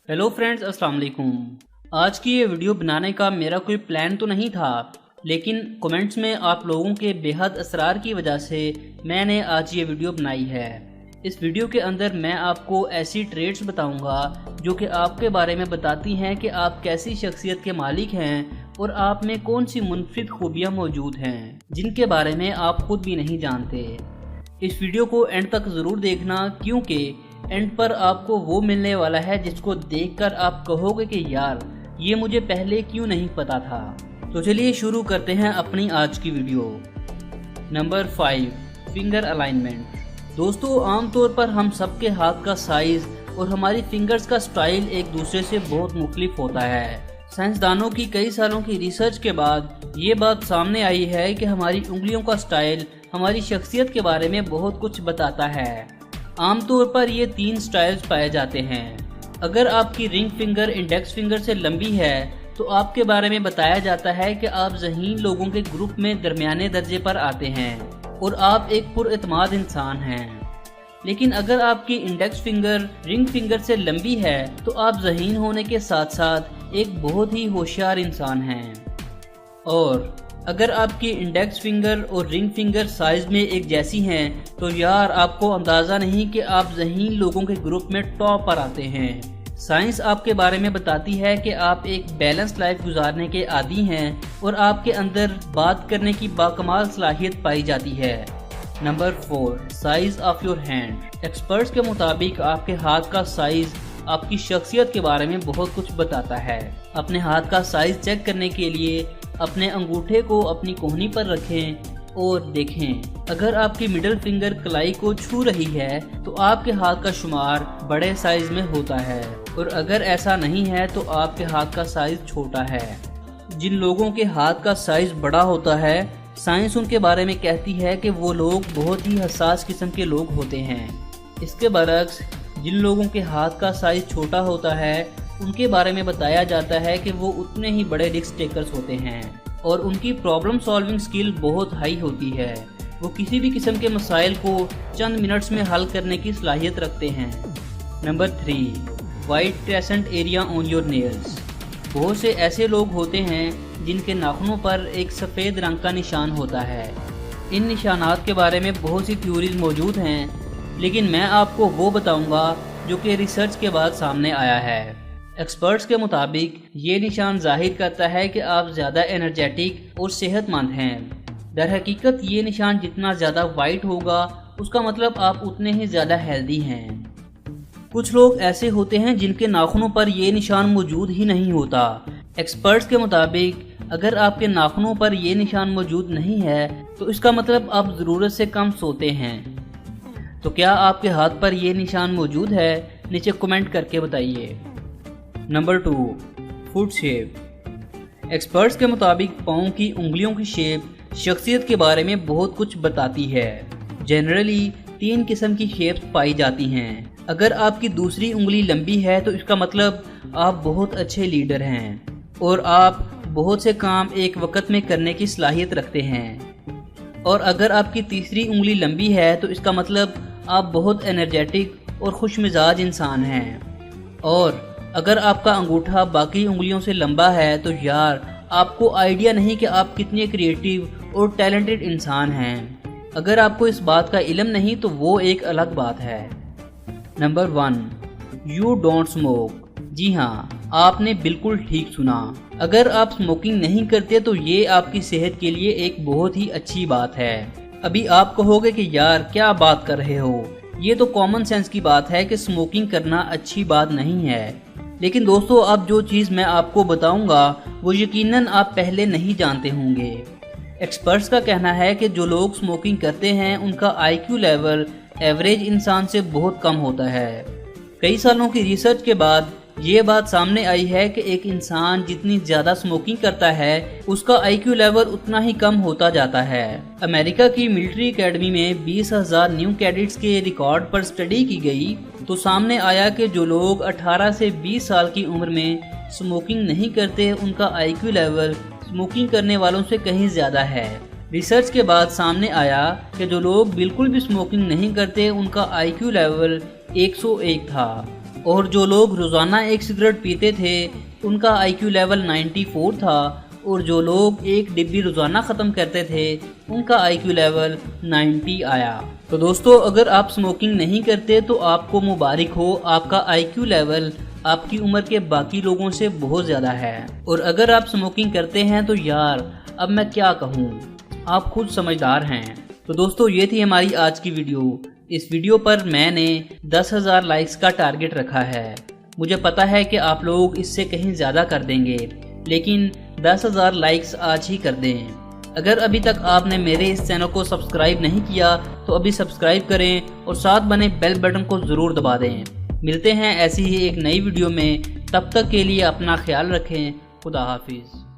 Hello friends, अस्सलाम वालेकुम। आज की ये वीडियो बनाने का मेरा कोई प्लान तो नहीं था, लेकिन कमेंट्स में आप लोगों के बेहद असरार की वजह से मैंने आज ये वीडियो बनाई है। इस वीडियो के अंदर मैं आपको ऐसी ट्रेड्स बताऊंगा जो कि आपके बारे में बताती हैं कि आप कैसी शख्सियत के मालिक हैं और आप में कौन सी मुनफरिद खूबियाँ मौजूद हैं जिनके बारे में आप खुद भी नहीं जानते। इस वीडियो को एंड तक ज़रूर देखना, क्योंकि एंड पर आपको वो मिलने वाला है जिसको देखकर आप कहोगे कि यार ये मुझे पहले क्यों नहीं पता था। तो चलिए शुरू करते हैं अपनी आज की वीडियो। Number 5, finger alignment. दोस्तों, आमतौर पर हम सबके हाथ का साइज और हमारी फिंगर्स का स्टाइल एक दूसरे से बहुत मुख्तलिफ होता है। साइंसदानों की कई सालों की रिसर्च के बाद ये बात सामने आई है कि हमारी उंगलियों का स्टाइल हमारी शख्सियत के बारे में बहुत कुछ बताता है। आमतौर पर ये 3 स्टाइल्स पाए जाते हैं। अगर आपकी रिंग फिंगर इंडेक्स फिंगर से लंबी है तो आपके बारे में बताया जाता है कि आप ज़हीन लोगों के ग्रुप में दरमियाने दर्जे पर आते हैं और आप एक पुरएतमाद इंसान हैं। लेकिन अगर आपकी इंडेक्स फिंगर रिंग फिंगर से लंबी है तो आप ज़हीन होने के साथ साथ एक बहुत ही होशियार इंसान हैं। और अगर आपकी इंडेक्स फिंगर और रिंग फिंगर साइज में एक जैसी हैं तो यार आपको अंदाज़ा नहीं कि आप ज़हीन लोगों के ग्रुप में टॉप पर आते हैं। साइंस आपके बारे में बताती है कि आप एक बैलेंस लाइफ गुजारने के आदी हैं और आपके अंदर बात करने की बाकमाल सलाहियत पाई जाती है। Number 4, size of your hand. Experts के मुताबिक आपके हाथ का साइज आपकी शख्सियत के बारे में बहुत कुछ बताता है। अपने हाथ का साइज चेक करने के लिए अपने अंगूठे को अपनी कोहनी पर रखें और देखें। अगर आपकी मिडिल फिंगर कलाई को छू रही है तो आपके हाथ का शुमार बड़े साइज में होता है, और अगर ऐसा नहीं है तो आपके हाथ का साइज छोटा है। जिन लोगों के हाथ का साइज बड़ा होता है, साइंस उनके बारे में कहती है कि वो लोग बहुत ही हसास किस्म के लोग होते हैं। इसके बरक्स जिन लोगों के हाथ का साइज छोटा होता है उनके बारे में बताया जाता है कि वो उतने ही बड़े रिस्क टेकर्स होते हैं और उनकी प्रॉब्लम सॉल्विंग स्किल बहुत हाई होती है। वो किसी भी किस्म के मसाइल को चंद मिनट्स में हल करने की सलाहियत रखते हैं। Number 3, white crescent area on your nails. बहुत से ऐसे लोग होते हैं जिनके नाखूनों पर एक सफ़ेद रंग का निशान होता है। इन निशानात के बारे में बहुत सी थ्योरीज मौजूद हैं, लेकिन मैं आपको वो बताऊंगा जो कि रिसर्च के बाद सामने आया है। एक्सपर्ट्स के मुताबिक ये निशान जाहिर करता है कि आप ज़्यादा एनर्जेटिक और सेहतमंद हैं। दर हकीकत ये निशान जितना ज़्यादा वाइट होगा उसका मतलब आप उतने ही ज़्यादा हेल्दी हैं। कुछ लोग ऐसे होते हैं जिनके नाखूनों पर ये निशान मौजूद ही नहीं होता। एक्सपर्ट्स के मुताबिक अगर आपके नाखूनों पर ये निशान मौजूद नहीं है तो इसका मतलब आप ज़रूरत से कम सोते हैं। तो क्या आपके हाथ पर ये निशान मौजूद है? नीचे कमेंट करके बताइए। Number 2, foot shape. एक्सपर्ट्स के मुताबिक पाँव की उंगलियों की शेप शख्सियत के बारे में बहुत कुछ बताती है। जनरली 3 किस्म की शेप्स पाई जाती हैं। अगर आपकी दूसरी उंगली लंबी है तो इसका मतलब आप बहुत अच्छे लीडर हैं और आप बहुत से काम एक वक्त में करने की सलाहियत रखते हैं। और अगर आपकी तीसरी उंगली लंबी है तो इसका मतलब आप बहुत एनर्जेटिक और खुश मिजाज इंसान हैं। और अगर आपका अंगूठा बाकी उंगलियों से लंबा है तो यार आपको आइडिया नहीं कि आप कितने क्रिएटिव और टैलेंटेड इंसान हैं। अगर आपको इस बात का इल्म नहीं तो वो एक अलग बात है। Number 1, you don't smoke. जी हाँ, आपने बिल्कुल ठीक सुना। अगर आप स्मोकिंग नहीं करते तो ये आपकी सेहत के लिए एक बहुत ही अच्छी बात है। अभी आप कहोगे कि यार क्या बात कर रहे हो, ये तो कॉमन सेंस की बात है कि स्मोकिंग करना अच्छी बात नहीं है। लेकिन दोस्तों, अब जो चीज़ मैं आपको बताऊंगा वो यकीनन आप पहले नहीं जानते होंगे। एक्सपर्ट्स का कहना है कि जो लोग स्मोकिंग करते हैं उनका IQ लेवल एवरेज इंसान से बहुत कम होता है। कई सालों की रिसर्च के बाद ये बात सामने आई है कि एक इंसान जितनी ज़्यादा स्मोकिंग करता है उसका IQ लेवल उतना ही कम होता जाता है। अमेरिका की मिलिट्री एकेडमी में 20,000 न्यू कैडेट्स के रिकॉर्ड पर स्टडी की गई तो सामने आया कि जो लोग 18 से 20 साल की उम्र में स्मोकिंग नहीं करते उनका IQ लेवल स्मोकिंग करने वालों से कहीं ज़्यादा है। रिसर्च के बाद सामने आया कि जो लोग बिल्कुल भी स्मोकिंग नहीं करते उनका IQ लेवल 101 था। اور جو لوگ روزانہ ایک سگریٹ پیتے تھے ان کا IQ لیول 94 تھا، اور جو لوگ ایک ڈبی روزانہ ختم کرتے تھے ان کا IQ لیول 90 آیا۔ تو دوستو، اگر آپ سموکنگ نہیں کرتے تو آپ کو مبارک ہو، آپ کا IQ لیول آپ کی عمر کے باقی لوگوں سے بہت زیادہ ہے۔ اور اگر آپ سموکنگ کرتے ہیں تو یار اب میں کیا کہوں، آپ خود سمجھدار ہیں۔ تو دوستو، یہ تھی ہماری آج کی ویڈیو۔ اس ویڈیو پر میں نے 10,000 لائکس کا ٹارگٹ رکھا ہے۔ مجھے پتا ہے کہ آپ لوگ اس سے کہیں زیادہ کر دیں گے، لیکن 10,000 لائکس آج ہی کر دیں۔ اگر ابھی تک آپ نے میرے اس چینل کو سبسکرائب نہیں کیا تو ابھی سبسکرائب کریں اور ساتھ بنے بیل بٹن کو ضرور دبا دیں۔ ملتے ہیں ایسی ہی ایک نئی ویڈیو میں، تب تک کے لیے اپنا خیال رکھیں۔ خدا حافظ۔